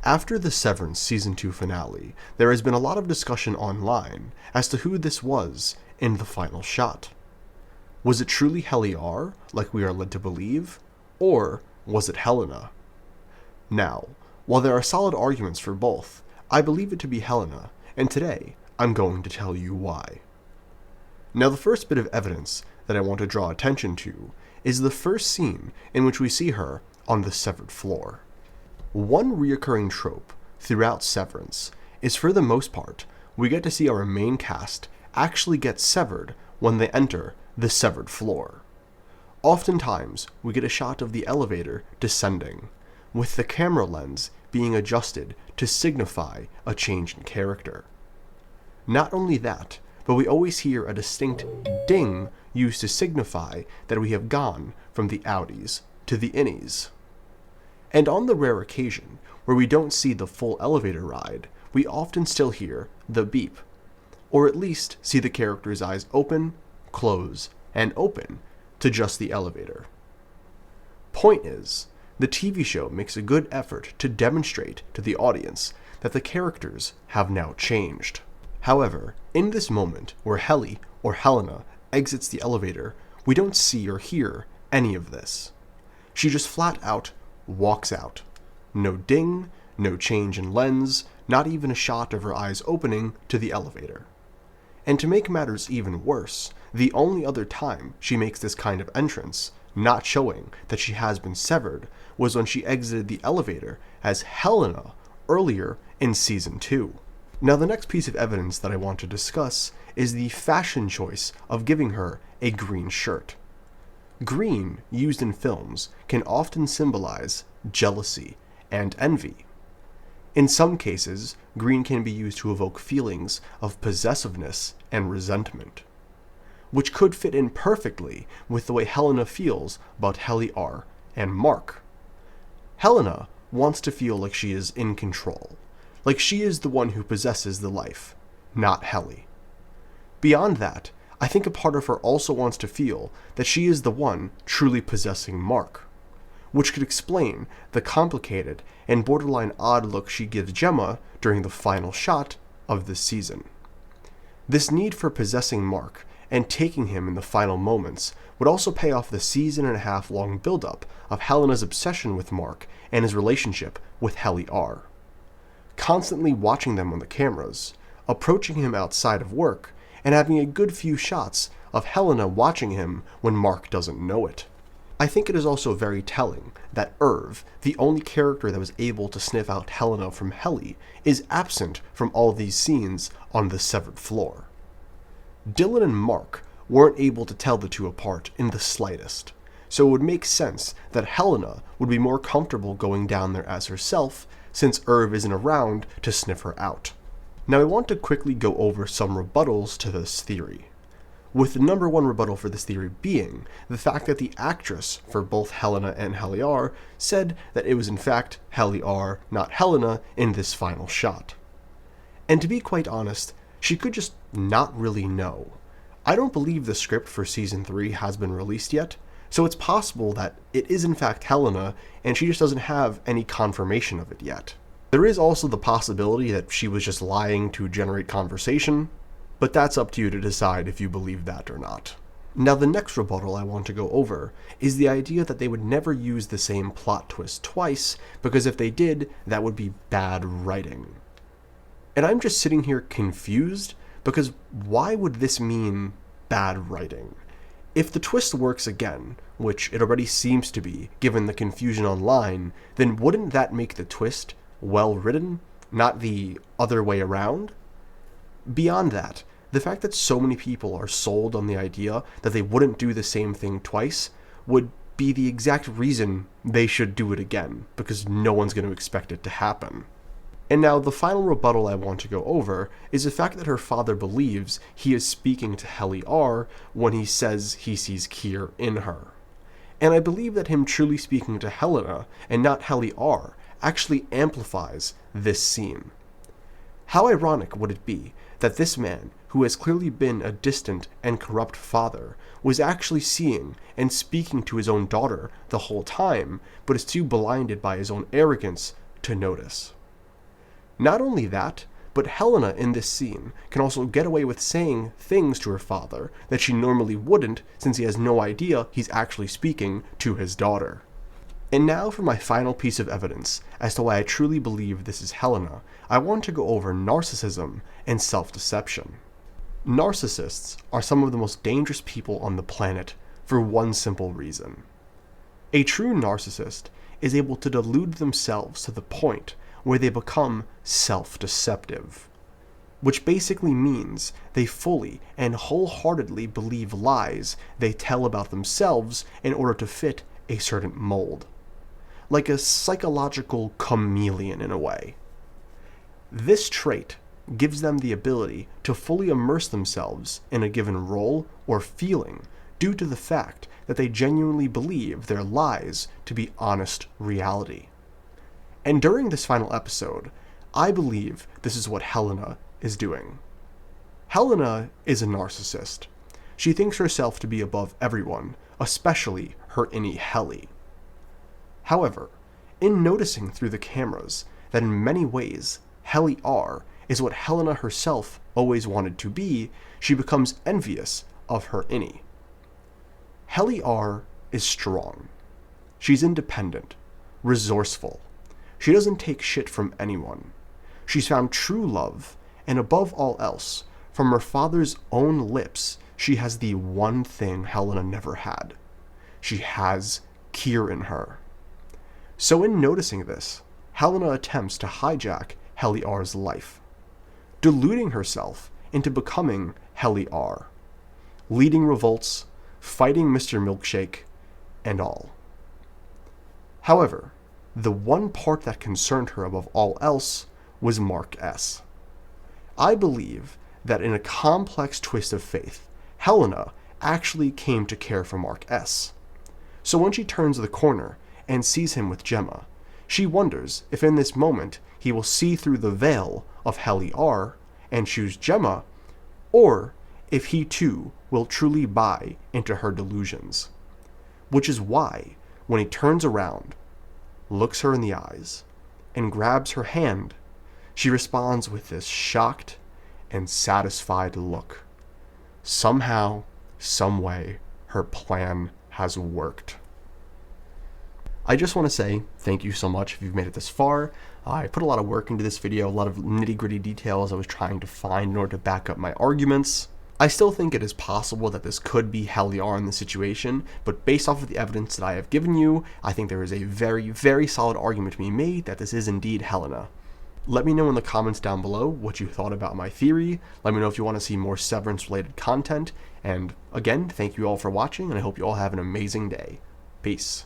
After the Severance Season 2 finale, there has been a lot of discussion online as to who this was in the final shot. Was it truly Helena, like we are led to believe, or was it Helena? Now, while there are solid arguments for both, I believe it to be Helena, and today I'm going to tell you why. Now, the first bit of evidence that I want to draw attention to is the first scene in which we see her on the severed floor. One reoccurring trope throughout Severance is, for the most part, we get to see our main cast actually get severed when they enter the severed floor. Oftentimes, we get a shot of the elevator descending, with the camera lens being adjusted to signify a change in character. Not only that, but we always hear a distinct ding used to signify that we have gone from the outies to the innies. And on the rare occasion where we don't see the full elevator ride, we often still hear the beep, or at least see the character's eyes open, close, and open to just the elevator. Point is, the TV show makes a good effort to demonstrate to the audience that the characters have now changed. However, in this moment where Helly or Helena exits the elevator, we don't see or hear any of this. She just flat out walks out. No ding, no change in lens, not even a shot of her eyes opening to the elevator. And to make matters even worse, the only other time she makes this kind of entrance, not showing that she has been severed, was when she exited the elevator as Helena earlier in Season 2. Now, the next piece of evidence that I want to discuss is the fashion choice of giving her a green shirt. Green, used in films, can often symbolize jealousy and envy. In some cases, green can be used to evoke feelings of possessiveness and resentment, which could fit in perfectly with the way Helena feels about Helena and Mark. Helena wants to feel like she is in control, like she is the one who possesses the life, not Helly. Beyond that, I think a part of her also wants to feel that she is the one truly possessing Mark, which could explain the complicated and borderline odd look she gives Gemma during the final shot of this season. This need for possessing Mark and taking him in the final moments would also pay off the season-and-a-half long buildup of Helena's obsession with Mark and his relationship with Helena. Constantly watching them on the cameras, approaching him outside of work, and having a good few shots of Helena watching him when Mark doesn't know it. I think it is also very telling that Irv, the only character that was able to sniff out Helena from Helly, is absent from all these scenes on the severed floor. Dylan and Mark weren't able to tell the two apart in the slightest, so it would make sense that Helena would be more comfortable going down there as herself, since Irv isn't around to sniff her out. Now, I want to quickly go over some rebuttals to this theory, with the number one rebuttal for this theory being the fact that the actress for both Helena and Helena said that it was in fact Helena, not Helena, in this final shot. And to be quite honest, she could just not really know. I don't believe the script for Season 3 has been released yet, so it's possible that it is in fact Helena and she just doesn't have any confirmation of it yet. There is also the possibility that she was just lying to generate conversation, but that's up to you to decide if you believe that or not. Now, the next rebuttal I want to go over is the idea that they would never use the same plot twist twice, because if they did, that would be bad writing. And I'm just sitting here confused, because why would this mean bad writing? If the twist works again, which it already seems to be, given the confusion online, then wouldn't that make the twist well written, not the other way around? Beyond that, the fact that so many people are sold on the idea that they wouldn't do the same thing twice would be the exact reason they should do it again, because no one's going to expect it to happen. And now, the final rebuttal I want to go over is the fact that her father believes he is speaking to Helena when he says he sees Kier in her. And I believe that him truly speaking to Helena and not Helena actually amplifies this scene. How ironic would it be that this man, who has clearly been a distant and corrupt father, was actually seeing and speaking to his own daughter the whole time, but is too blinded by his own arrogance to notice. Not only that, but Helena in this scene can also get away with saying things to her father that she normally wouldn't, since he has no idea he's actually speaking to his daughter. And now for my final piece of evidence as to why I truly believe this is Helena, I want to go over narcissism and self-deception. Narcissists are some of the most dangerous people on the planet for one simple reason. A true narcissist is able to delude themselves to the point where they become self-deceptive, which basically means they fully and wholeheartedly believe lies they tell about themselves in order to fit a certain mold. Like a psychological chameleon in a way. This trait gives them the ability to fully immerse themselves in a given role or feeling due to the fact that they genuinely believe their lies to be honest reality. And during this final episode, I believe this is what Helena is doing. Helena is a narcissist. She thinks herself to be above everyone, especially her innie Helly. However, in noticing through the cameras that in many ways Helly R is what Helena herself always wanted to be, she becomes envious of her innie. Helly R is strong. She's independent, resourceful. She doesn't take shit from anyone. She's found true love, and above all else, from her father's own lips, she has the one thing Helena never had. She has Kier in her. So in noticing this, Helena attempts to hijack Helly R's life, deluding herself into becoming Helly R, leading revolts, fighting Mr. Milkshake, and all. However, the one part that concerned her above all else was Mark S. I believe that in a complex twist of faith, Helena actually came to care for Mark S. So when she turns the corner and sees him with Gemma, she wonders if in this moment he will see through the veil of Helly R and choose Gemma, or if he too will truly buy into her delusions. Which is why, when he turns around, looks her in the eyes, and grabs her hand, she responds with this shocked and satisfied look. Somehow, someway, her plan has worked. I just want to say thank you so much if you've made it this far. I put a lot of work into this video, a lot of nitty-gritty details I was trying to find in order to back up my arguments. I still think it is possible that this could be Helly R in this situation, but based off of the evidence that I have given you, I think there is a very, very solid argument to be made that this is indeed Helena. Let me know in the comments down below what you thought about my theory. Let me know if you want to see more Severance-related content. And again, thank you all for watching, and I hope you all have an amazing day. Peace.